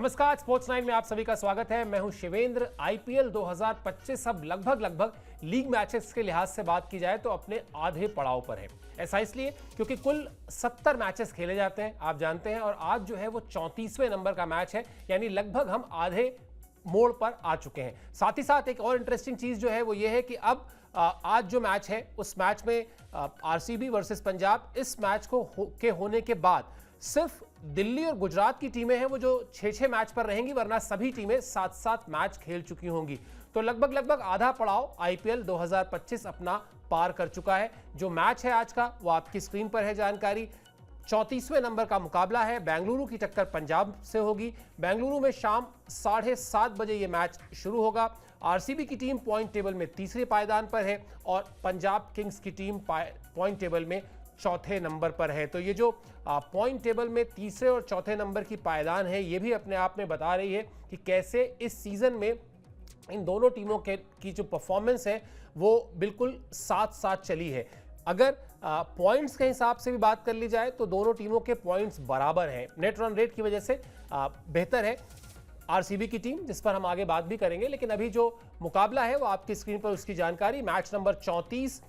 नमस्कार, स्पोर्ट्स 9 में आप सभी का स्वागत है। मैं हूं शिवेंद्र। आईपीएल 2025 अब लगभग लीग मैचेस के लिहाज से बात की जाए तो अपने आधे पड़ाव पर है। ऐसा इसलिए क्योंकि कुल 70 मैचेस खेले जाते हैं, आप जानते हैं, और आज जो है वो 34वें नंबर का मैच है, यानी लगभग हम आधे मोड़ पर आ चुके हैं। साथ ही साथ एक और इंटरेस्टिंग चीज जो है वो ये है कि अब आज जो मैच है उस मैच में आरसीबी वर्सेस पंजाब, इस मैच के होने के बाद सिर्फ दिल्ली और गुजरात की टीमें हैं वो जो 6-6 मैच पर रहेंगी, वरना सभी टीमें 7-7 मैच खेल चुकी होंगी। तो लगभग आधा पड़ाव आईपीएल 2025 अपना पार कर चुका है। जो मैच है आज का वो आपकी स्क्रीन पर है जानकारी। 34वें नंबर का मुकाबला है, बेंगलुरु की टक्कर पंजाब से होगी। बेंगलुरु में शाम 7:30 बजे ये मैच शुरू होगा। आरसीबी की टीम पॉइंट टेबल में तीसरे पायदान पर है और पंजाब किंग्स की टीम पॉइंट टेबल में चौथे नंबर पर है। तो ये जो पॉइंट टेबल में तीसरे और चौथे नंबर की पायदान है, ये भी अपने आप में बता रही है कि कैसे इस सीजन में इन दोनों टीमों की जो परफॉर्मेंस है वो बिल्कुल साथ साथ चली है। अगर पॉइंट्स के हिसाब से भी बात कर ली जाए तो दोनों टीमों के पॉइंट्स बराबर हैं। नेट रन रेट की वजह से बेहतर है आरसीबी की टीम, जिस पर हम आगे बात भी करेंगे। लेकिन अभी जो मुकाबला है वो आपकी स्क्रीन पर उसकी जानकारी। Match number 34,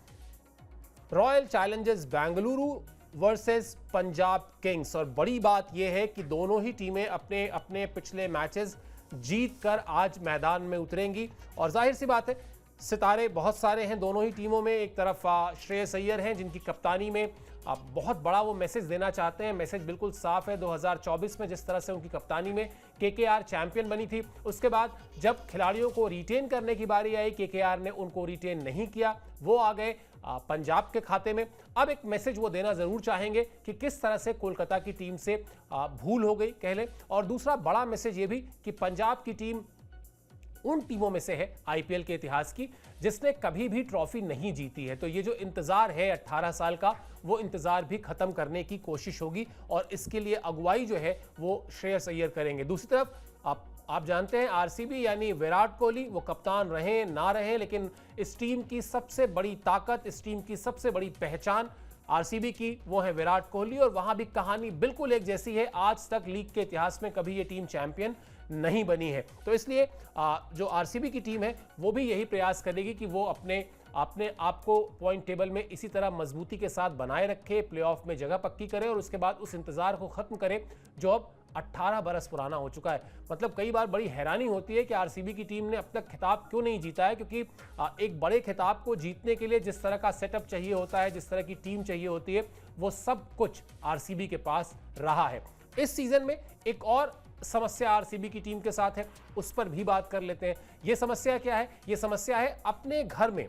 royal Challengers Bengaluru versus Punjab Kings. और बड़ी बात यह है कि दोनों ही टीमें अपने अपने पिछले मैचेस जीतकर आज मैदान में उतरेंगी। और जाहिर सी बात है, सितारे बहुत सारे हैं दोनों ही टीमों में। एक तरफ श्रेयस अय्यर हैं जिनकी कप्तानी में बहुत बड़ा वो मैसेज देना चाहते हैं। मैसेज बिल्कुल साफ है। 2024 में जिस तरह से उनकी कप्तानी में केकेआर चैंपियन बनी थी, उसके बाद जब खिलाड़ियों को रिटेन करने की बारी आई, केकेआर ने उनको रिटेन नहीं किया, वो आ गए पंजाब के खाते में। अब एक मैसेज वो देना जरूर चाहेंगे कि किस तरह से कोलकाता की टीम से भूल हो गई कह लें। और दूसरा बड़ा मैसेज ये भी कि पंजाब की टीम उन टीमों में से है आईपीएल के इतिहास की जिसने कभी भी ट्रॉफी नहीं जीती है। तो ये जो इंतजार है 18 साल का, वो इंतजार भी खत्म करने की कोशिश होगी और इसके लिए अगुवाई जो है वो श्रेयस अय्यर करेंगे। दूसरी तरफ आप जानते हैं आरसीबी यानी विराट कोहली, वो कप्तान रहें ना रहें, लेकिन इस टीम की सबसे बड़ी ताकत, इस टीम की सबसे बड़ी पहचान आरसीबी की वो है विराट कोहली। और वहां भी कहानी बिल्कुल एक जैसी है। आज तक लीग के इतिहास में कभी ये टीम चैंपियन नहीं बनी है। तो इसलिए जो आरसीबी की टीम है वो भी यही प्रयास करेगी कि वो अपने आप को पॉइंट टेबल में इसी तरह मजबूती के साथ बनाए रखे, प्लेऑफ में जगह पक्की करे और उसके बाद उस इंतजार को खत्म करे जो अब 18 बरस पुराना हो चुका है। मतलब कई बार बड़ी हैरानी होती है कि आरसीबी की टीम ने अब तक खिताब क्यों नहीं जीता है, क्योंकि एक बड़े खिताब को जीतने के लिए जिस तरह का सेटअप चाहिए होता है, जिस तरह की टीम चाहिए होती है, वो सब कुछ आरसीबी के पास रहा है। इस सीजन में एक और समस्या आरसीबी की टीम के साथ है, उस पर भी बात कर लेते हैं। यह समस्या क्या है? यह समस्या है अपने घर में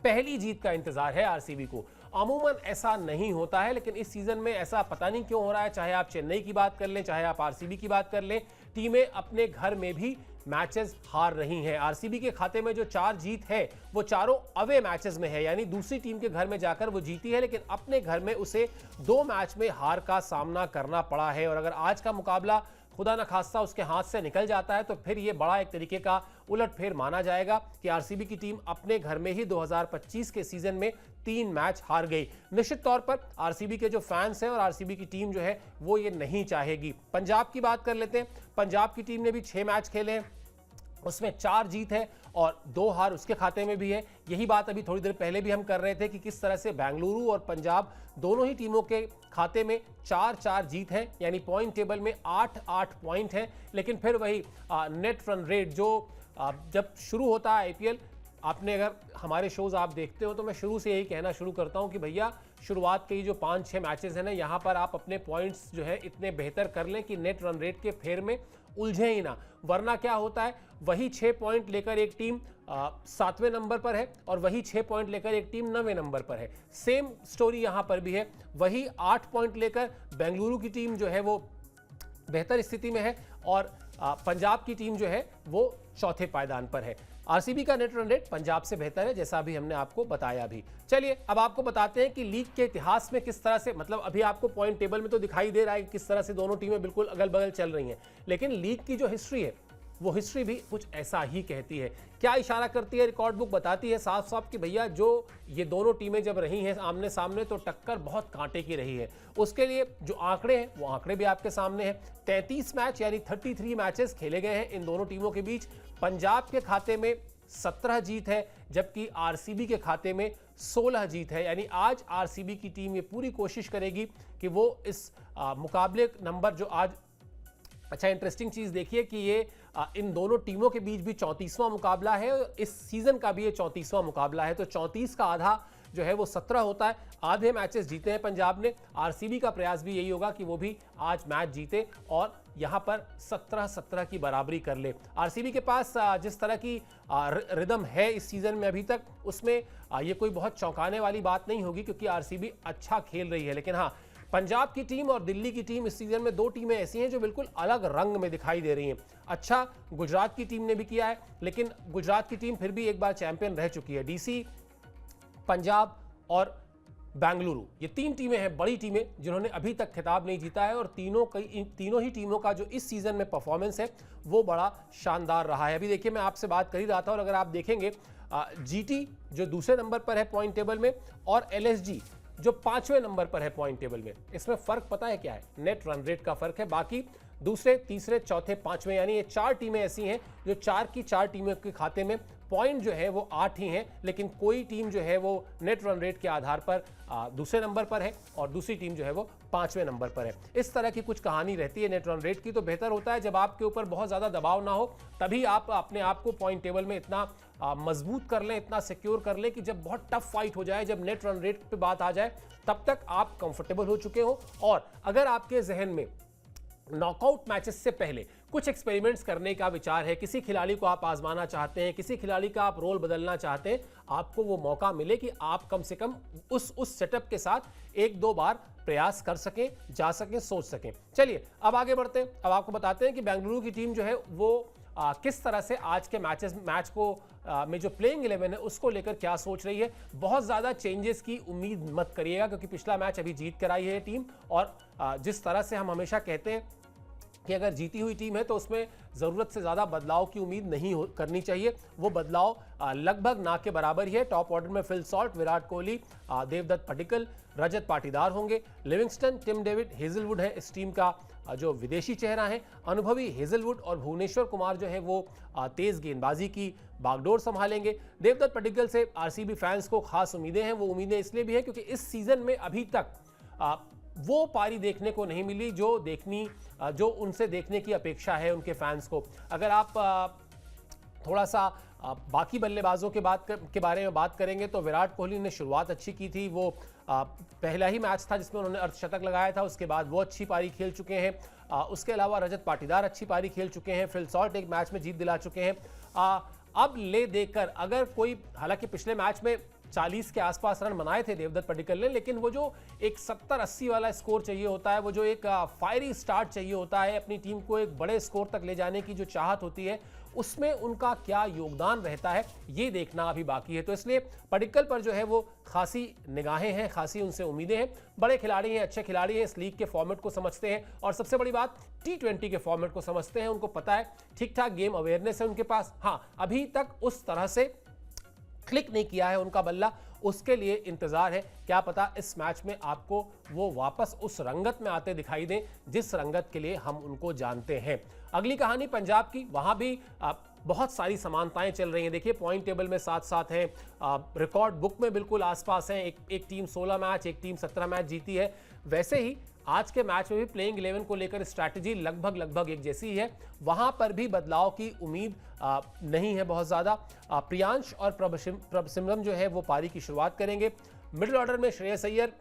पहली जीत का इंतजार है आरसीबी को। अमूमन ऐसा नहीं होता है, लेकिन इस सीजन में ऐसा पता नहीं क्यों हो रहा है। चाहे आप चेन्नई की बात कर लें, चाहे आप आरसीबी की बात कर लें, टीमें अपने घर में भी मैचेस हार रही हैं। आरसीबी के खाते में जो 4 जीत है वो चारों अवे मैचेस में है, यानी दूसरी टीम के घर में जाकर वो जीती है, लेकिन अपने घर में उसे 2 मैच में हार का सामना करना पड़ा है। और अगर आज का मुकाबला खुदा न खास्ता उसके हाथ से निकल जाता है तो फिर ये बड़ा एक तरीके का उलटफेर माना जाएगा कि आरसीबी की टीम अपने घर में ही 2025 के सीजन में 3 मैच हार गई। निश्चित तौर पर आरसीबी के जो फैंस हैं और आरसीबी की टीम जो है वो ये नहीं चाहेगी। पंजाब की बात कर लेते हैं। पंजाब की टीम ने भी 6 मैच खेले हैं, उसमें 4 जीत है और 2 हार उसके खाते में भी है। यही बात अभी थोड़ी देर पहले भी हम कर रहे थे कि किस तरह से बेंगलुरु और पंजाब दोनों ही टीमों के खाते में 4-4 जीत है, यानी पॉइंट टेबल में 8-8 पॉइंट है। लेकिन फिर वही नेट रन रेट जो जब शुरू होता है आईपीएल, आपने अगर हमारे शोज आप देखते हो तो मैं शुरू से यही कहना शुरू करता हूं कि भैया शुरुआत के जो 5-6 मैचेस हैं ना, यहां पर आप अपने पॉइंट्स जो है इतने बेहतर कर लें कि नेट रन रेट के फेर में उलझे ही ना, वरना क्या होता है, वही 6 पॉइंट लेकर एक टीम 7वें नंबर पर है और वही 6 पॉइंट लेकर एक टीम 9वें नंबर पर है। सेम स्टोरी यहां पर भी है। वही 8 पॉइंट लेकर बेंगलुरु की टीम जो है वो बेहतर स्थिति में है और पंजाब की टीम जो है वो चौथे पायदान पर है। आरसीबी का नेट रन रेट पंजाब से बेहतर है, जैसा अभी हमने आपको बताया भी। चलिए अब आपको बताते हैं कि लीग के इतिहास में किस तरह से, मतलब अभी आपको पॉइंट टेबल में तो दिखाई दे रहा है कि किस तरह से दोनों टीमें बिल्कुल अगल बगल चल रही हैं, लेकिन लीग की जो हिस्ट्री है वो हिस्ट्री भी कुछ ऐसा ही कहती है। क्या इशारा करती है रिकॉर्ड बुक? बताती है साफ साफ कि भैया जो ये दोनों टीमें जब रही हैं आमने सामने तो टक्कर बहुत कांटे की रही है। उसके लिए जो आंकड़े हैं वो आंकड़े भी आपके सामने हैं। 33 मैच यानी 33 मैचेस खेले गए हैं इन दोनों टीमों के बीच। पंजाब के खाते में 17 जीत है, जबकि आरसीबी के खाते में 16 जीत है। यानी आज आरसीबी की टीम ये पूरी कोशिश करेगी कि वो इस मुकाबले नंबर जो आज, अच्छा इंटरेस्टिंग चीज़ देखिए कि ये इन दोनों टीमों के बीच भी 34वां मुकाबला है और इस सीजन का भी ये 34वां मुकाबला है। तो 34 का आधा जो है वो 17 होता है। आधे मैचेस जीते हैं पंजाब ने। आरसीबी का प्रयास भी यही होगा कि वो भी आज मैच जीते और यहां पर 17-17 की बराबरी कर ले। आरसीबी के पास जिस तरह की रिदम है इस सीजन में अभी तक, उसमें ये कोई बहुत चौंकाने वाली बात नहीं होगी क्योंकि आरसीबी अच्छा खेल रही है। लेकिन हाँ, पंजाब की टीम और दिल्ली की टीम इस सीजन में दो टीमें ऐसी हैं जो बिल्कुल अलग रंग में दिखाई दे रही हैं। अच्छा गुजरात की टीम ने भी किया है, लेकिन गुजरात की टीम फिर भी एक बार चैंपियन रह चुकी है। डीसी, पंजाब और बेंगलुरु, ये तीन टीमें हैं बड़ी टीमें जिन्होंने अभी तक खिताब नहीं जीता है और तीनों ही टीमों का जो इस सीजन में परफॉर्मेंस है वो बड़ा शानदार रहा है। अभी देखिए मैं आपसे बात कर ही रहा था और अगर आप देखेंगे जीटी जो दूसरे नंबर पर है पॉइंट टेबल में और एलएसजी जो 5वें नंबर पर है पॉइंट टेबल में, इसमें फर्क पता है क्या है? नेट रन रेट का फर्क है। बाकी दूसरे, तीसरे, चौथे, पांचवें यानी ये 4 टीमें ऐसी हैं जो 4 की 4 टीमों के खाते में पॉइंट जो है वो 8 ही हैं, लेकिन कोई टीम जो है वो नेट रन रेट के आधार पर दूसरे नंबर पर है और दूसरी टीम जो है वो 5वें नंबर पर है। इस तरह की कुछ कहानी रहती है नेट रन रेट की। तो बेहतर होता है जब आपके ऊपर बहुत ज़्यादा दबाव ना हो, तभी आप अपने आप को पॉइंट टेबल में इतना मजबूत कर लें, इतना सिक्योर कर लें कि जब बहुत टफ फाइट हो जाए, जब नेट रन रेट पे बात आ जाए, तब तक आप कंफर्टेबल हो चुके हो। और अगर आपके जहन में नॉकआउट मैचेस से पहले कुछ एक्सपेरिमेंट्स करने का विचार है, किसी खिलाड़ी को आप आजमाना चाहते हैं, किसी खिलाड़ी का आप रोल बदलना चाहते हैं, आपको वो मौका मिले कि आप कम से कम उस सेटअप के साथ 1-2 बार प्रयास कर सकें, जा सकें, सोच सकें। चलिए अब आगे बढ़ते हैं। अब आपको बताते हैं कि बेंगलुरु की टीम जो है वो किस तरह से आज के मैच को में जो प्लेइंग 11 है उसको लेकर क्या सोच रही है। बहुत ज़्यादा चेंजेस की उम्मीद मत करिएगा क्योंकि पिछला मैच अभी जीत कर आई है टीम और जिस तरह से हम हमेशा कहते हैं कि अगर जीती हुई टीम है तो उसमें ज़रूरत से ज़्यादा बदलाव की उम्मीद नहीं करनी चाहिए। वो बदलाव लगभग ना के बराबर ही है। टॉप ऑर्डर में फिल सॉल्ट, विराट कोहली, देवदत्त पडिक्कल, रजत पाटीदार होंगे। लिविंगस्टन, टिम डेविड, हेजलवुड है इस टीम का जो विदेशी चेहरा है। अनुभवी हेजलवुड और भुवनेश्वर कुमार जो है वो तेज गेंदबाजी की बागडोर संभालेंगे। देवदत्त पडिक्कल से आरसीबी फैंस को खास उम्मीदें हैं। वो उम्मीदें इसलिए भी है क्योंकि इस सीजन में अभी तक वो पारी देखने को नहीं मिली जो उनसे देखने की अपेक्षा है उनके फैंस को। अगर आप थोड़ा सा बाकी बल्लेबाजों के बारे में बात करेंगे तो विराट कोहली ने शुरुआत अच्छी की थी। वो पहला ही मैच था जिसमें उन्होंने अर्धशतक लगाया था, उसके बाद वो अच्छी पारी खेल चुके हैं। उसके अलावा रजत पाटीदार अच्छी पारी खेल चुके हैं। फिल सॉल्ट एक मैच में जीत दिला चुके हैं। अब ले देकर अगर कोई, हालांकि पिछले मैच में 40 के आसपास रन बनाए थे देवदत्त पडिक्कल ने, लेकिन वो जो एक 70-80 वाला स्कोर चाहिए होता है, वो जो एक फायरी स्टार्ट चाहिए होता है, अपनी टीम को एक बड़े स्कोर तक ले जाने की जो चाहत होती है, उसमें उनका क्या योगदान रहता है ये देखना अभी बाकी है। तो इसलिए पडिक्कल पर जो है वो खासी निगाहें हैं, खासी उनसे उम्मीदें हैं। बड़े खिलाड़ी हैं, अच्छे खिलाड़ी हैं, इस लीग के फॉर्मेट को समझते हैं और सबसे बड़ी बात T20 के फॉर्मेट को समझते हैं। उनको पता है, ठीक ठाक गेम अवेयरनेस है उनके पास। हाँ, अभी तक उस तरह से क्लिक नहीं किया है उनका बल्ला, उसके लिए इंतजार है। क्या पता इस मैच में आपको वो वापस उस रंगत में आते दिखाई दें जिस रंगत के लिए हम उनको जानते हैं। अगली कहानी पंजाब की, वहां भी बहुत सारी समानताएं चल रही हैं। देखिए पॉइंट टेबल में साथ साथ हैं, रिकॉर्ड बुक में बिल्कुल आसपास हैं। एक टीम 16 मैच, एक टीम 17 मैच जीती है। वैसे ही आज के मैच में भी प्लेइंग 11 को लेकर स्ट्रैटेजी लगभग एक जैसी ही है। वहां पर भी बदलाव की उम्मीद नहीं है बहुत ज़्यादा। प्रियांश और प्रभसिमरन जो है वो पारी की शुरुआत करेंगे। मिडिल ऑर्डर में श्रेयस अय्यर,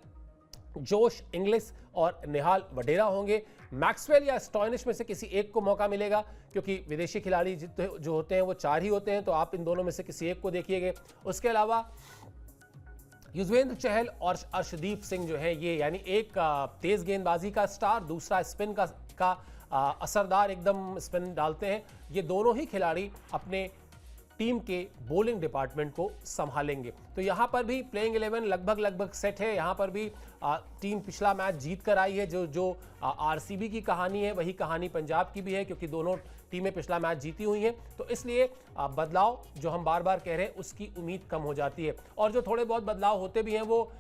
जोश इंग्लिश और निहाल वडेरा होंगे। मैक्सवेल या स्टॉइनिश में से किसी एक को मौका मिलेगा क्योंकि विदेशी खिलाड़ी जो होते हैं वो 4 ही होते हैं, तो आप इन दोनों में से किसी एक को देखिएगा। उसके अलावा युजवेंद्र चहल और अर्शदीप सिंह जो है ये, यानी एक तेज गेंदबाजी का स्टार, दूसरा स्पिन का असरदार एकदम स्पिन डालते हैं। ये दोनों ही खिलाड़ी अपने टीम के बॉलिंग डिपार्टमेंट को संभालेंगे। तो यहाँ पर भी प्लेइंग 11 लगभग सेट है। यहाँ पर भी टीम पिछला मैच जीत कर आई है। जो आरसीबी की कहानी है वही कहानी पंजाब की भी है क्योंकि दोनों टीमें पिछला मैच जीती हुई हैं, तो इसलिए बदलाव जो हम बार बार कह रहे हैं उसकी उम्मीद कम हो जाती है। और जो थोड़े बहुत बदलाव होते भी हैं वो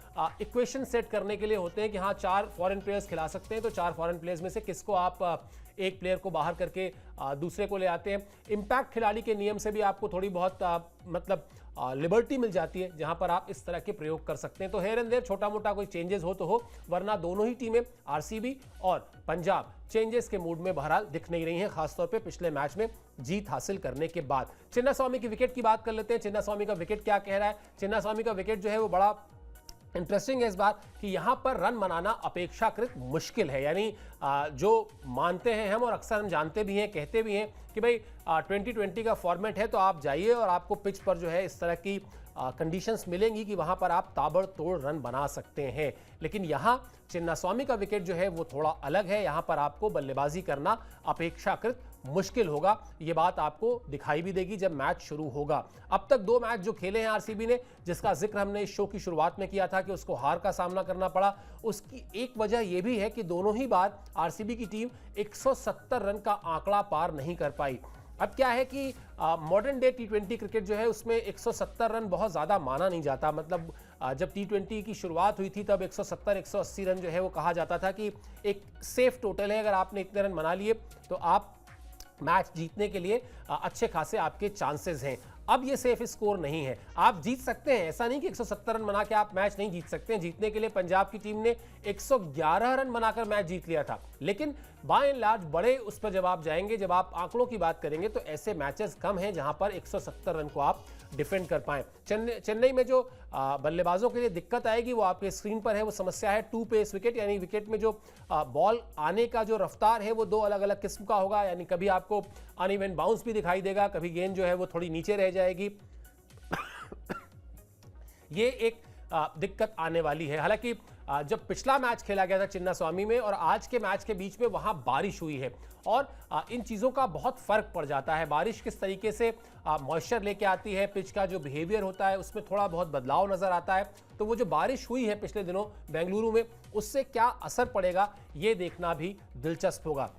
इक्वेशन सेट करने के लिए होते हैं कि हाँ 4 फॉरेन प्लेयर्स खिला सकते हैं, तो 4 फॉरेन प्लेयर्स में से किसको आप एक प्लेयर को बाहर करके दूसरे को ले आते हैं। इम्पैक्ट खिलाड़ी के नियम से भी आपको थोड़ी बहुत मतलब लिबर्टी मिल जाती है जहां पर आप इस तरह के प्रयोग कर सकते हैं। तो हेयर एंड देयर छोटा मोटा कोई चेंजेस हो तो हो, वरना दोनों ही टीमें आरसीबी और पंजाब चेंजेस के मूड में बहरहाल दिख नहीं रही हैं, खासतौर पे पिछले मैच में जीत हासिल करने के बाद। चिन्नास्वामी की विकेट की बात कर लेते हैं। चिन्नास्वामी का विकेट क्या कह रहा है? चिन्नास्वामी का विकेट जो है वो बड़ा इंटरेस्टिंग है इस बार कि यहां पर रन बनाना अपेक्षाकृत मुश्किल है। यानी जो मानते हैं हम और अक्सर हम जानते भी हैं, कहते भी हैं कि भाई 2020 का फॉर्मेट है तो आप जाइए और आपको पिच पर जो है इस तरह की कंडीशंस मिलेंगी कि वहां पर आप ताबड़तोड़ रन बना सकते हैं। लेकिन यहां चिन्नास्वामी का विकेट जो है वो थोड़ा अलग है। यहां पर आपको बल्लेबाजी करना अपेक्षाकृत मुश्किल होगा। ये बात आपको दिखाई भी देगी जब मैच शुरू होगा। अब तक 2 मैच जो खेले हैं आरसीबी ने, जिसका जिक्र हमने इस शो की शुरुआत में किया था कि उसको हार का सामना करना पड़ा, उसकी एक वजह यह भी है कि दोनों ही बार आरसीबी की टीम 170 रन का आंकड़ा पार नहीं कर पाई। अब क्या है कि मॉडर्न डे टी20 क्रिकेट जो है उसमें 170 रन बहुत ज़्यादा माना नहीं जाता। मतलब जब टी20 की शुरुआत हुई थी तब 170-180 रन जो है वो कहा जाता था कि एक सेफ टोटल है। अगर आपने इतने रन बना लिए तो आप मैच जीतने के लिए अच्छे खासे आपके चांसेस हैं। अब ये सेफ स्कोर नहीं है, आप जीत सकते हैं, ऐसा नहीं कि 170 रन बना के आप मैच नहीं जीत सकते हैं। जीतने के लिए पंजाब की टीम ने 111 रन बनाकर मैच जीत लिया था, लेकिन बाय एंड लार्ज बड़े उस पर जब आप जाएंगे, जब आप आंकड़ों की बात करेंगे तो ऐसे मैचेस कम हैं जहां पर 170 रन को आप डिफेंड कर पाएं। चेन्नई में जो बल्लेबाजों के लिए दिक्कत आएगी वो आपके स्क्रीन पर है। वो समस्या है 2 पेस विकेट, यानी विकेट में जो बॉल आने का जो रफ्तार है वो 2 अलग अलग किस्म का होगा। यानी कभी आपको अनइवन बाउंस भी दिखाई देगा, कभी गेंद जो है वो थोड़ी नीचे रह जाएगी। ये एक दिक्कत आने वाली है। हालांकि जब पिछला मैच खेला गया था चिन्नास्वामी में और आज के मैच के बीच में वहां बारिश हुई है और इन चीज़ों का बहुत फर्क पड़ जाता है। बारिश किस तरीके से मॉइस्चर लेके आती है, पिच का जो बिहेवियर होता है उसमें थोड़ा बहुत बदलाव नजर आता है। तो वो जो बारिश हुई है पिछले दिनों बेंगलुरु में, उससे क्या असर पड़ेगा ये देखना भी दिलचस्प होगा।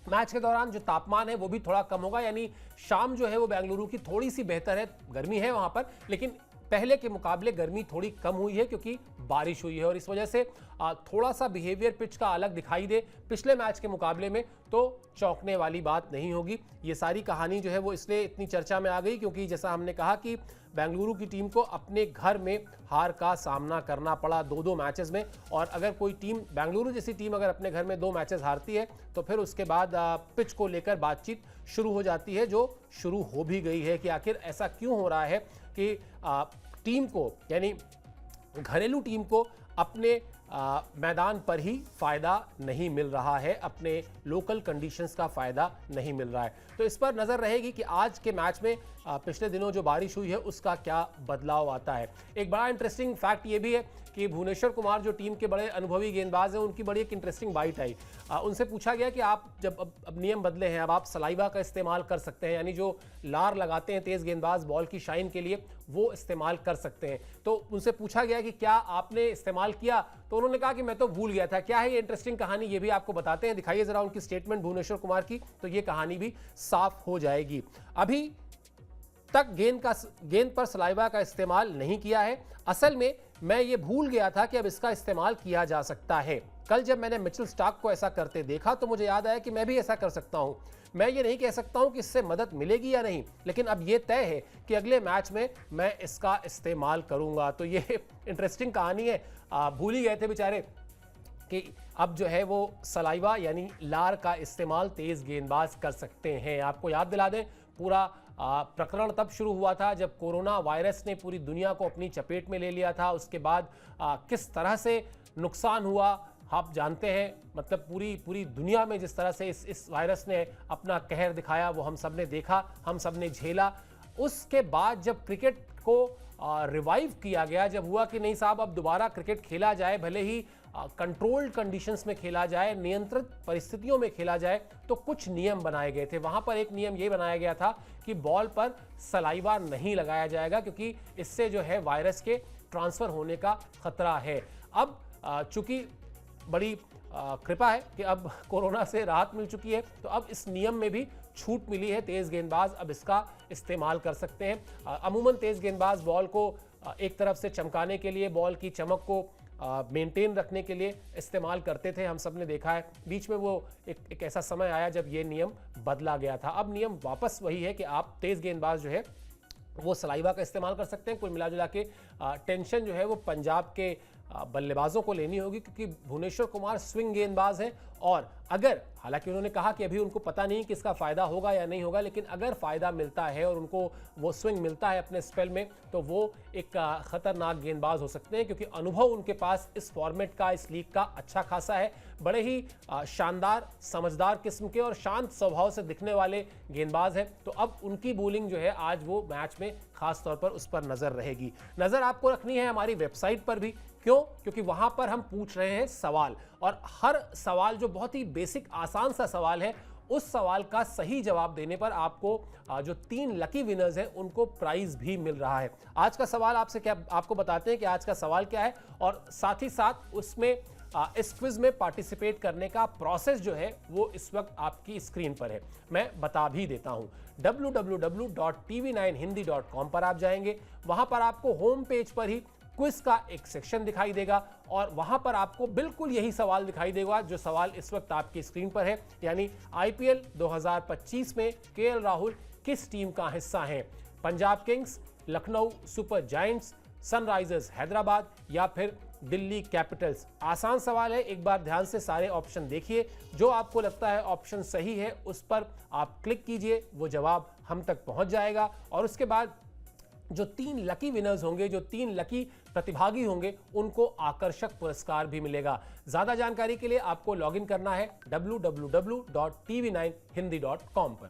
मैच के दौरान जो तापमान है वो भी थोड़ा कम होगा, यानी शाम जो है वो बेंगलुरु की थोड़ी सी बेहतर है। गर्मी है वहां पर, लेकिन पहले के मुकाबले गर्मी थोड़ी कम हुई है क्योंकि बारिश हुई है और इस वजह से थोड़ा सा बिहेवियर पिच का अलग दिखाई दे पिछले मैच के मुकाबले में तो चौंकने वाली बात नहीं होगी। ये सारी कहानी जो है वो इसलिए इतनी चर्चा में आ गई क्योंकि जैसा हमने कहा कि बेंगलुरु की टीम को अपने घर में हार का सामना करना पड़ा 2-2 मैचेस में। और अगर कोई टीम, बेंगलुरु जैसी टीम अगर अपने घर में 2 मैचेस हारती है तो फिर उसके बाद पिच को लेकर बातचीत शुरू हो जाती है, जो शुरू हो भी गई है कि आखिर ऐसा क्यों हो रहा है कि टीम को, यानी घरेलू टीम को अपने मैदान पर ही फायदा नहीं मिल रहा है, अपने लोकल कंडीशंस का फायदा नहीं मिल रहा है। तो इस पर नजर रहेगी कि आज के मैच में पिछले दिनों जो बारिश हुई है उसका क्या बदलाव आता है। एक बड़ा इंटरेस्टिंग फैक्ट ये भी है कि भुवनेश्वर कुमार जो टीम के बड़े अनुभवी गेंदबाज हैं, उनकी बड़ी एक इंटरेस्टिंग बाइट आई। उनसे पूछा गया कि आप जब अब नियम बदले हैं, अब आप सलाइवा का इस्तेमाल कर सकते हैं, यानी जो लार लगाते हैं तेज गेंदबाज बॉल की शाइन के लिए, वो इस्तेमाल कर सकते हैं। तो उनसे पूछा गया कि क्या आपने इस्तेमाल किया, तो उन्होंने कहा कि मैं तो भूल गया था। क्या है ये इंटरेस्टिंग कहानी, ये भी आपको बताते हैं। दिखाइए जरा उनकी स्टेटमेंट भुवनेश्वर कुमार की, तो ये कहानी भी साफ हो जाएगी। अभी तक गेंद पर सलाइवा का इस्तेमाल नहीं किया है। असल में मैं ये भूल गया था कि अब इसका इस्तेमाल किया जा सकता है। कल जब मैंने मिचेल स्टार्क को ऐसा करते देखा तो मुझे याद आया कि मैं भी ऐसा कर सकता हूं। मैं ये नहीं कह सकता हूं कि इससे मदद मिलेगी या नहीं, लेकिन अब ये तय है कि अगले मैच में मैं इसका इस्तेमाल करूंगा। तो ये इंटरेस्टिंग कहानी है। भूल ही गए थे बेचारे कि अब जो है वो सलाइवा यानी लार का इस्तेमाल तेज गेंदबाज कर सकते हैं। आपको याद दिला दें, पूरा प्रकरण तब शुरू हुआ था जब कोरोना वायरस ने पूरी दुनिया को अपनी चपेट में ले लिया था। उसके बाद किस तरह से नुकसान हुआ आप जानते हैं। मतलब पूरी दुनिया में जिस तरह से इस वायरस ने अपना कहर दिखाया वो हम सब ने देखा, हम सब ने झेला। उसके बाद जब क्रिकेट को रिवाइव किया गया, जब हुआ कि नहीं साहब अब दोबारा क्रिकेट खेला जाए, भले ही कंट्रोल्ड कंडीशंस में खेला जाए, नियंत्रित परिस्थितियों में खेला जाए, तो कुछ नियम बनाए गए थे। वहां पर एक नियम ये बनाया गया था कि बॉल पर सलाइवा नहीं लगाया जाएगा क्योंकि इससे जो है वायरस के ट्रांसफर होने का खतरा है। अब चूंकि बड़ी कृपा है कि अब कोरोना से राहत मिल चुकी है, तो अब इस नियम में भी छूट मिली है, तेज गेंदबाज अब इसका इस्तेमाल कर सकते हैं। अमूमन तेज गेंदबाज बॉल को एक तरफ से चमकाने के लिए, बॉल की चमक को मेंटेन रखने के लिए इस्तेमाल करते थे, हम सब ने देखा है। बीच में वो एक ऐसा समय आया जब ये नियम बदला गया था। अब नियम वापस वही है कि आप तेज गेंदबाज जो है वो सलाइवा का इस्तेमाल कर सकते हैं। कुल मिला जुला के टेंशन जो है वो पंजाब के बल्लेबाजों को लेनी होगी, क्योंकि भुवनेश्वर कुमार स्विंग गेंदबाज हैं, और अगर, हालांकि उन्होंने कहा कि अभी उनको पता नहीं कि इसका फायदा होगा या नहीं होगा, लेकिन अगर फायदा मिलता है और उनको वो स्विंग मिलता है अपने स्पेल में, तो वो एक खतरनाक गेंदबाज हो सकते हैं, क्योंकि अनुभव उनके पास इस फॉर्मेट का, इस लीग का अच्छा खासा है। बड़े ही शानदार, समझदार किस्म के और शांत स्वभाव से दिखने वाले गेंदबाज हैं। तो अब उनकी बॉलिंग जो है आज वो मैच में खास तौर पर उस पर नजर रहेगी। नजर आपको रखनी है हमारी वेबसाइट पर भी। क्यों? क्योंकि वहां पर हम पूछ रहे हैं सवाल, और हर सवाल जो बहुत ही बेसिक आसान सा सवाल है, उस सवाल का सही जवाब देने पर आपको जो 3 लकी विनर्स हैं उनको प्राइज भी मिल रहा है। आज का सवाल आपसे क्या, आपको बताते हैं कि आज का सवाल क्या है, और साथ ही साथ उसमें इस क्विज में पार्टिसिपेट करने का प्रोसेस जो है वो इस वक्त आपकी स्क्रीन पर है, मैं बता भी देता हूं। www.tv9hindi.com पर आप जाएंगे, वहां पर आपको होम पेज पर ही क्विज का एक सेक्शन दिखाई देगा, और वहां पर आपको बिल्कुल यही सवाल दिखाई देगा जो सवाल इस वक्त आपकी स्क्रीन पर है, यानी आईपीएल 2025 में केएल राहुल किस टीम का हिस्सा हैं? Punjab Kings, Lucknow super giants, Sunrisers Hyderabad या फिर दिल्ली कैपिटल्स? आसान सवाल है, एक बार ध्यान से सारे ऑप्शन देखिए, जो आपको लगता है ऑप्शन सही है उस पर आप क्लिक कीजिए, वो जवाब हम तक पहुंच जाएगा, और उसके बाद जो 3 लकी विनर्स होंगे, जो 3 लकी प्रतिभागी होंगे, उनको आकर्षक पुरस्कार भी मिलेगा। ज्यादा जानकारी के लिए आपको लॉगिन करना है www.tv9hindi.com पर।